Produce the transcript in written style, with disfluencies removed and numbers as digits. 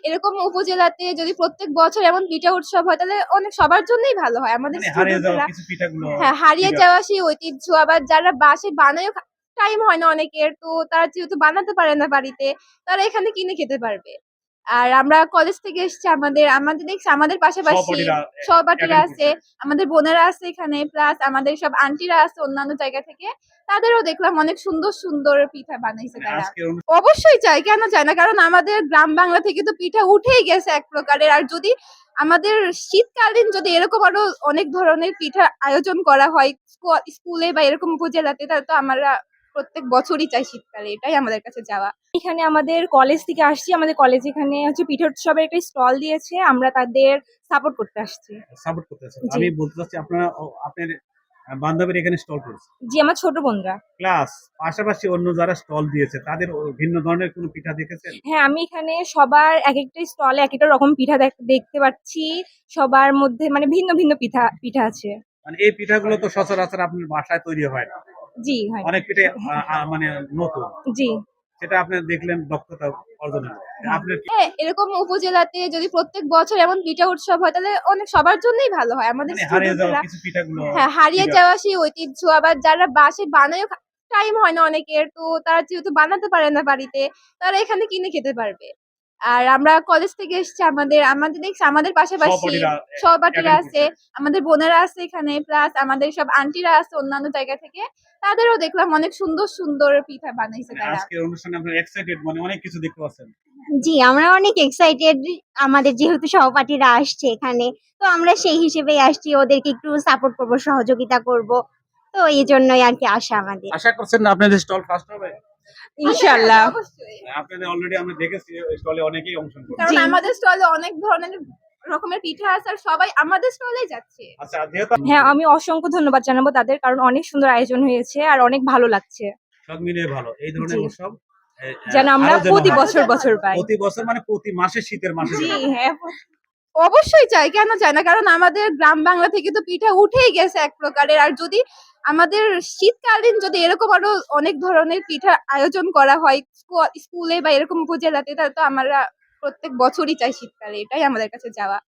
এরকম উপজেলাতে যদি প্রত্যেক বছর এমন পিঠা উৎসব হয় তাহলে অনেক সবার জন্যই ভালো হয়। আমাদের মানে হারিয়ে যাওয়া স্টুডেন্টরা কিছু পিঠাগুলো হ্যাঁ, হারিয়ে ফিরে যাওয়া সেই ঐতিহ্য আবার যারা বাসায় বানায়ও টাইম হয় না অনেকের, তো তারা যেহেতু বানাতে পারে না বাড়িতে, তারা এখানে কিনে খেতে পারবে। আর আমরা কলেজ থেকে এসছি, আমাদের দেখছি আমাদের পাশাপাশি সহপাঠীরা সহপাঠীরা অ্যাটেন্ড আছে, করছে। আমাদের বোনেরা আছে এখানে, প্লাস আমাদের সব আন্টিরা আছে অন্যান্য জায়গা থেকে। তাদেরও দেখলাম অনেক সুন্দর, সুন্দর পিঠা বানাইছে মানে তারা। আজকের অবশ্যই চাই, কেন চায় না? কারণ আমাদের গ্রাম বাংলা থেকে তো পিঠা উঠেই গেছে এক প্রকারের। আর যদি আমাদের শীতকালীন যদি এরকম আরো অনেক ধরনের পিঠা আয়োজন করা হয় স্কুলে বা এরকম উপজেলাতে, তাহলে তো আমরা প্রত্যেক বছরই চাই শীতকালে, এটাই আমাদের কাছে চাওয়া। এখানে আমাদের কলেজ থেকে আসছি, আমাদের কলেজ এখানে হচ্ছে পিঠা উৎসবের একটা স্টল দিয়েছে, আমরা তাদের সাপোর্ট করতে আসছি। সাপোর্ট করতেছেন। জি আমি বলতে চাচ্ছি আপনারা আপনার বান্ধবীর এখানে স্টল করেছে। জি, আমার ছোট বোনরা। প্লাস পাশাপাশি অন্য যারা স্টল দিয়েছে তাদের ভিন্ন ধরনের কোনো পিঠা দেখেছেন? হ্যাঁ, আমি এখানে সবার এক একটা স্টলে এক একটা রকম পিঠা দেখতে পাচ্ছি। সবার মধ্যে মানে ভিন্ন ভিন্ন পিঠা পিঠা আছে। মানে এই পিঠাগুলো তো সচরাচর আপনার বাসায় তৈরি হয় না। জি হয়। অনেক পিঠে মানে নতুন। জি সেটা আপনি দেখলেন দক্ষতা অর্জন হলো। হ্যাঁ। আপনার হ্যাঁ, এরকম উপজেলাতে যদি প্রত্যেক বছর এমন পিঠা উৎসব হয় তাহলে অনেক সবার জন্যই ভালো হয়। আমাদের মানে হারিয়ে যাওয়া স্টুডেন্টরা কিছু পিঠাগুলো হ্যাঁ, হারিয়ে ফিরে যাওয়া সেই ঐতিহ্য আবার যারা বাসায় বানায়ও টাইম হয় না অনেকের, তো তারা যেহেতু বানাতে পারে না বাড়িতে, তারা এখানে কিনে খেতে পারবে। আর আমরা কলেজ থেকে এসছি, আমাদের দেখছি আমাদের পাশাপাশি সহপাঠীরা সহপাঠীরা অ্যাটেন্ড আছে, করছে। আমাদের বোনেরা আছে এখানে, প্লাস আমাদের সব আন্টিরা আছে অন্যান্য জায়গা থেকে। তাদেরও দেখলাম অনেক সুন্দর, সুন্দর পিঠা বানাইছে মানে তারা। আজকের অনুষ্ঠানে আপনারা এক্সাইটেড মানে অনেক কিছু দেখতে পাচ্ছেন। জি, আমরা অনেক এক্সাইটেড। আমাদের যেহেতু সহপাঠীরা আসছে এখানে, তো আমরা সেই হিসেবেই আসছি, ওদেরকে একটু সাপোর্ট করব, সহযোগিতা করব। তো এই জন্যই আর কি আসা আমাদের। আশা করছেন না আপনাদের স্টল ফার্স্ট হবে? ইনশাআল্লাহ। অবশ্যই। আপনাদের অলরেডি আমরা দেখেছি স্টলে অনেকেই অংশগ্রহণ করছে। কারণ জি আমাদের স্টলে অনেক ধরনের রকমের পিঠা আছে আর সবাই আমাদের স্টলেই যাচ্ছে। আচ্ছা যেহেতু হ্যাঁ, আমি অসংখ্য ধন্যবাদ জানাবো তাদের, কারণ অনেক সুন্দর আয়োজন হয়েছে আর অনেক ভালো লাগছে। সব মিলিয়ে ভালো। এই ধরনের জি, উৎসব যেন আমরা আরো যেন প্রতি হয়। বছর বছর পাই। প্রতি বছর মানে প্রতি মাসে শীতের মাসে জি যেন হয়। হ্যাঁ। অবশ্যই চাই, কেন চায় না? কারণ আমাদের গ্রাম বাংলা থেকে তো পিঠা উঠেই গেছে এক প্রকারের। আর যদি আমাদের শীতকালীন যদি এরকম আরো অনেক ধরনের পিঠা আয়োজন করা হয় স্কুলে বা এরকম উপজেলাতে, তাহলে তো আমরা প্রত্যেক বছরই চাই শীতকালে, এটাই আমাদের কাছে চাওয়া।